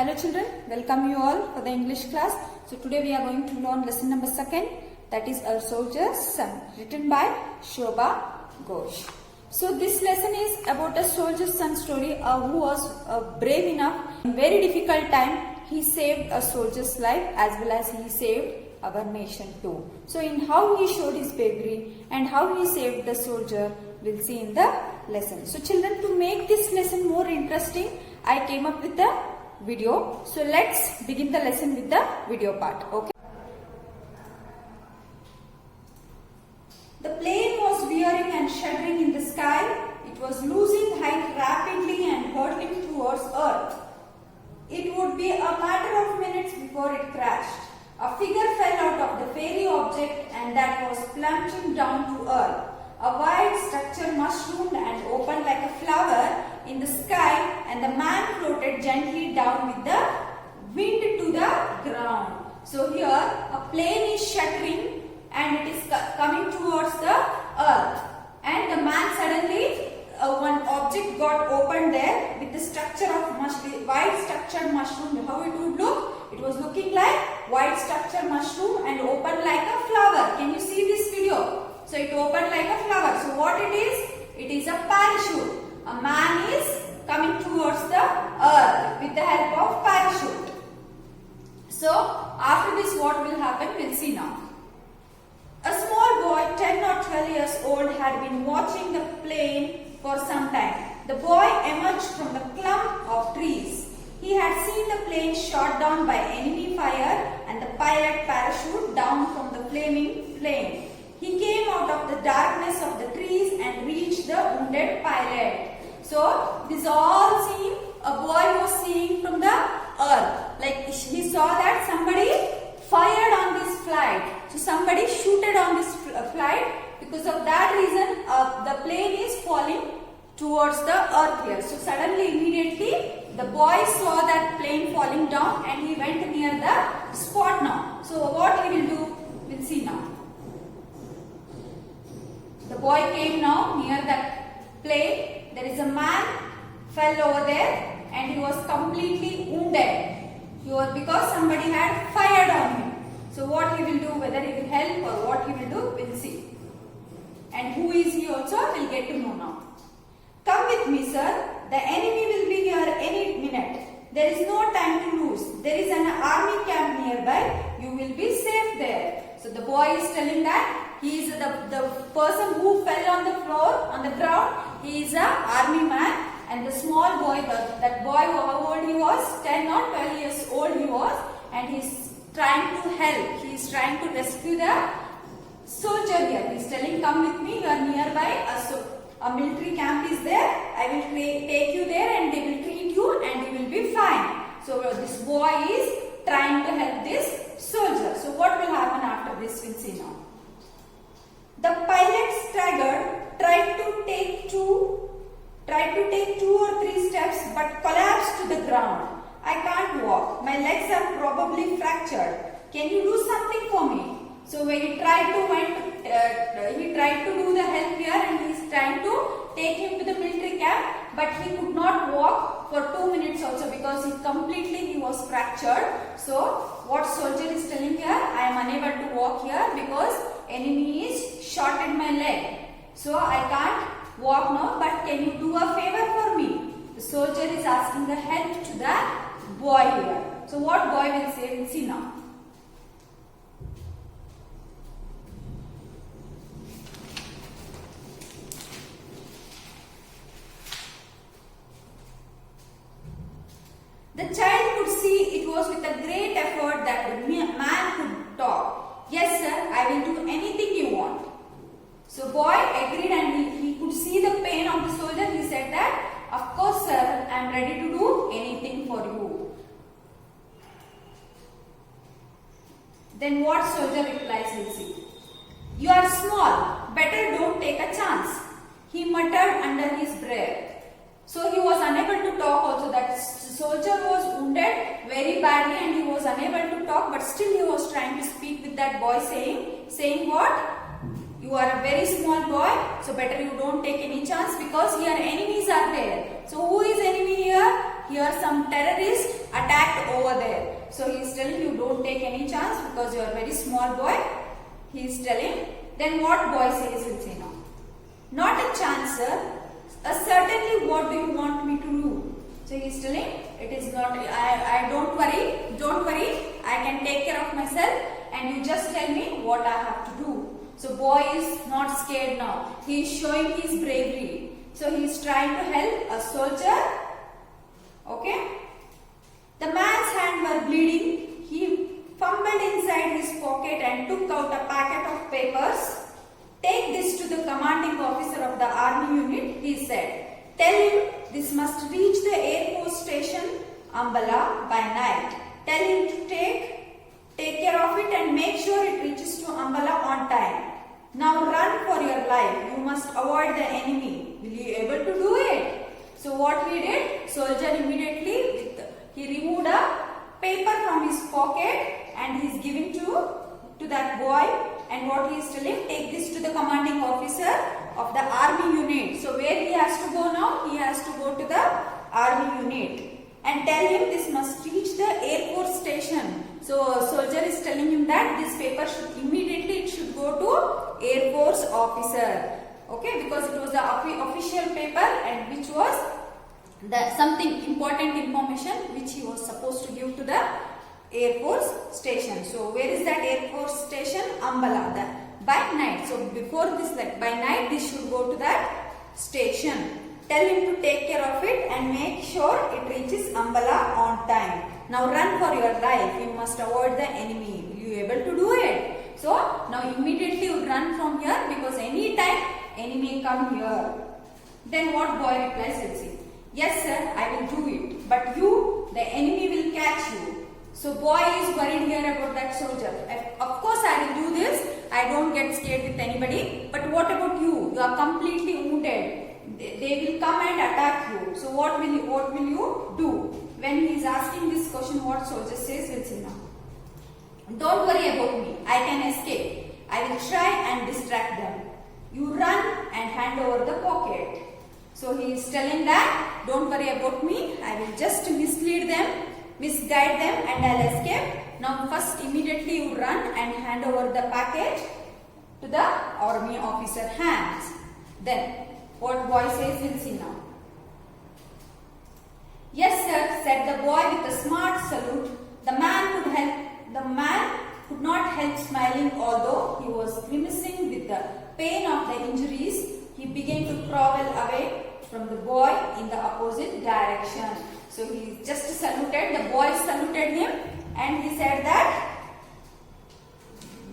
Hello children, welcome you all for the English class. So today we are going to learn lesson number 2, that is A Soldier's Son, written by Shobha Ghosh. So this lesson is about a soldier's son story who was brave enough. In very difficult time, he saved a soldier's life as well as he saved our nation too. So in how he showed his bravery and how he saved the soldier, we'll see in the lesson. So children, to make this lesson more interesting, I came up with the video. So let's begin the lesson with the video part. Okay. The plane was veering and shuddering in the sky. It was losing height rapidly and hurtling towards Earth. It would be a matter of minutes before it crashed. A figure fell out of the fairy object and that was plunging down to Earth. A wide structure mushroomed and opened like a flower in the sky, and the man floated gently down with the wind to the ground. So here a plane is shuddering and it is coming towards the earth, and the man suddenly one object got opened there with the structure of white structured mushroom. How it would look? It was looking like white structured mushroom and opened like a flower. Can you see this video? So it opened like a flower. So what it is? It is a parachute. A man is coming towards the earth with the help of parachute. So after this, what will happen? We'll see now. A small boy, 10 or 12 years old, had been watching the plane for some time. The boy emerged from the clump of trees. He had seen the plane shot down by enemy fire and the pilot parachute down from the flaming plane. He came out of the darkness of the trees and reached the wounded pilot. So this all scene a boy was seeing from the earth. Like he saw that somebody fired on this flight. So somebody shooted on this flight. Because of that reason, the plane is falling towards the earth here. So suddenly, immediately, the boy saw that plane falling down and he went near the spot now. So what he will do, we'll see now. The boy came now near that plane. There is a man fell over there and he was completely wounded. He was because somebody had fired on him. So what he will do, whether he will help or what he will do, we'll see. And who is he also, we'll get to know now. Come with me, sir. The enemy will be here any minute. There is no time to lose. There is an army camp nearby. You will be safe there. So the boy is telling that he is the person who fell on the floor, on the ground. He is an army man. And the small boy, that boy, how old he was? 10 or 12 years old he was. And he is trying to help. He is trying to rescue the soldier here. He is telling, come with me. You are nearby. A military camp is there. I will take you there and they will treat you and you will be fine. So this boy is trying to help this soldier. So what will happen after this? We'll see now. The pilot staggered, tried to take two or three steps but collapsed to the ground. I can't walk. My legs are probably fractured. Can you do something for me? So when he tried to do the help here and he is trying to take him to the military camp, but he could not walk for 2 minutes also because he was fractured. So what soldier is telling here? I am unable to walk here because enemy is shot in my leg. So I can't walk now, but can you do a favor for me? The soldier is asking the help to the boy here. So what boy will say? We'll see now. The child could see it was with a great effort that the man could talk. Yes, sir, I will do anything you want. So boy agreed and he could see the pain of the soldier. He said that, of course, sir, I am ready to do anything for you. Then what soldier replies, we'll see. You are small, better don't take a chance, he muttered under his breath. So he was unable to talk also. That soldier was wounded very badly and he was unable to talk, but still he was trying to speak with that boy saying what? You are a very small boy, so better you don't take any chance because here enemies are there. So who is enemy here? Here some terrorists attack attacked over there. So he is telling you don't take any chance because you are a very small boy. He is telling. Then what boy says, we'll see now. Not a chance, sir. Certainly, what do you want me to do? So he is telling, it is not, I don't worry, I can take care of myself and you just tell me what I have to do. So boy is not scared now. He is showing his bravery. So he is trying to help a soldier. Okay. The man's hands were bleeding. He fumbled inside his pocket and took out a packet of papers. Take this to the commanding officer of the army unit, he said. Tell him this must reach the Air Force Station, Ambala, by night. Tell him to take care of it and make sure it reaches to Ambala on time. Now run for your life. You must avoid the enemy. Will you able to do it? So what he did? Soldier immediately, he removed a paper from his pocket and he is giving to that boy. And what he is telling, take this to the commanding officer of the army unit. So where he has to go now? He has to go to the army unit. And tell him this must reach the Air Force Station. So soldier is telling him that this paper should immediately go to Air Force officer. Okay, because it was the official paper and which was something important information which he was supposed to give to the Air Force Station. So where is that Air Force Station? Ambala. By night. So before this, like by night, this should go to that station. Tell him to take care of it and make sure it reaches Ambala on time. Now run for your life. You must avoid the enemy. Will you able to do it? So now immediately you run from here because any time enemy come here. Then what boy replies? Let's see. Yes sir, I will do it. But you, the enemy will catch you. So boy is worried here about that soldier. Of course I will do this. I don't get scared with anybody. But what about you? You are completely wounded. They will come and attack you. So what will you do? When he is asking this question, what soldier says, we'll see now. Don't worry about me. I can escape. I will try and distract them. You run and hand over the pocket. So he is telling that, don't worry about me. I will just misguide them and I'll escape. Now first immediately you run and hand over the package to the army officer hands. Then what boy says, we'll see now. Yes sir, said the boy with a smart salute. The man could not help smiling although he was grimacing with the pain of the injuries. He began to crawl away from the boy in the opposite direction. So he just saluted, the boy saluted him and he said that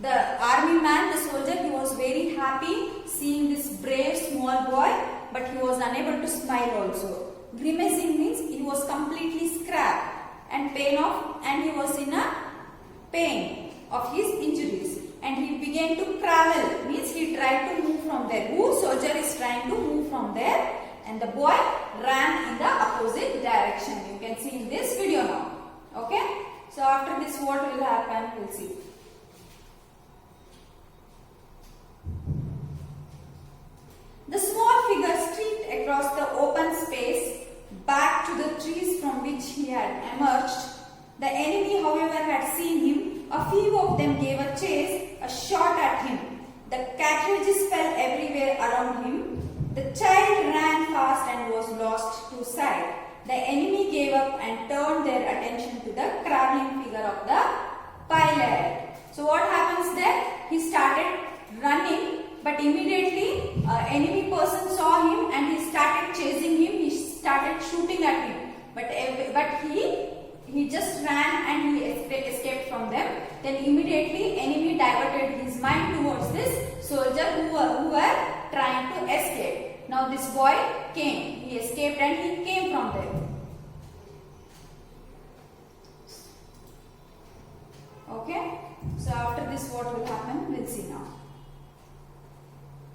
the army man, the soldier, he was very happy seeing this brave small boy, but he was unable to smile also. Grimacing means he was completely scrapped and he was in a pain of his injuries. And he began to travel, means he tried to move from there. Who? Soldier is trying to move from there. And the boy ran in the opposite direction. You can see in this video now. Okay. So after this what will happen? We'll see. The small figure streaked across the open space back to the trees from which he had emerged. The enemy, however, had seen him. A few of them gave a chase, a shot at him. The cartridges fell everywhere around him. The child ran fast and was lost to sight. The enemy gave up and turned their attention to the crawling figure of the pilot. So what happens there? He started running, but immediately enemy person saw him and he started chasing him. He started shooting at him, but he just ran and he escaped from them. Then immediately enemy diverted his mind towards this soldier who were trying to escape. Now this boy came. He escaped and he came from there. Okay. So after this what will happen? We'll see now.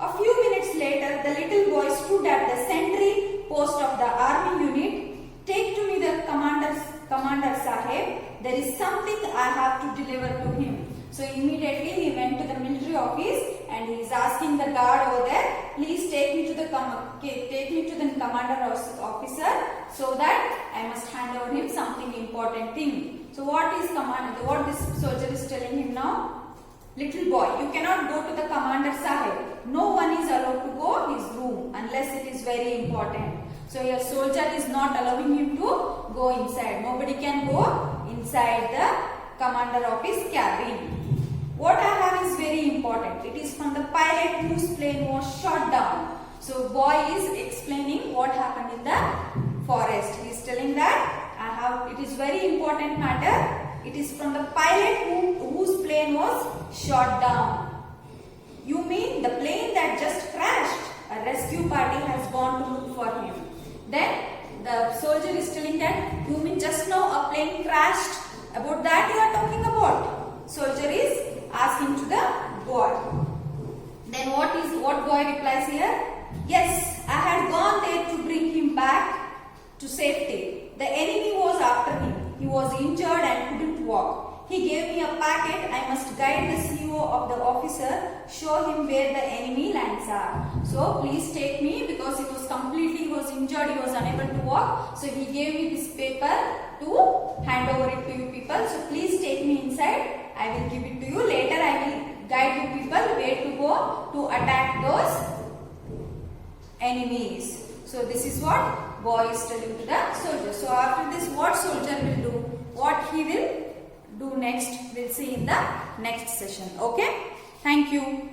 A few minutes later, the little boy stood at the sentry post of the army unit. Take to me the Commander Sahib. There is something I have to deliver to him. So immediately he went to the military office and he is asking the guard over there, please take me to the commander officer so that I must hand over him something important thing. So what is command? What this soldier is telling him now? Little boy, you cannot go to the commander sahib. No one is allowed to go his room unless it is very important. So your soldier is not allowing him to go inside. Nobody can go inside the commander of his cabin. What I have is very important. It is from the pilot whose plane was shot down. So boy is explaining what happened in the forest. He is telling that it is very important matter. It is from the pilot whose plane was shot down. You mean the plane that just crashed? A rescue party has gone to look for him. Then the soldier is telling that you mean just now a plane crashed? About that you are talking about? Soldier is asking to the boy. Then what boy replies here? Yes, I had gone there to bring him back to safety. The enemy was after him. He was injured and couldn't walk. He gave me a packet. I must guide the CEO of the officer, show him where the enemy lands are. So please take me, because he was injured, he was unable to walk. So he gave me this paper to hand over it to you people. So please take me inside. I will give it to you. Later I will guide you people where to go to attack those enemies. So this is what boy is telling to the soldier. So after this, what soldier will do? What he will do next, we'll see in the next session. Okay? Thank you.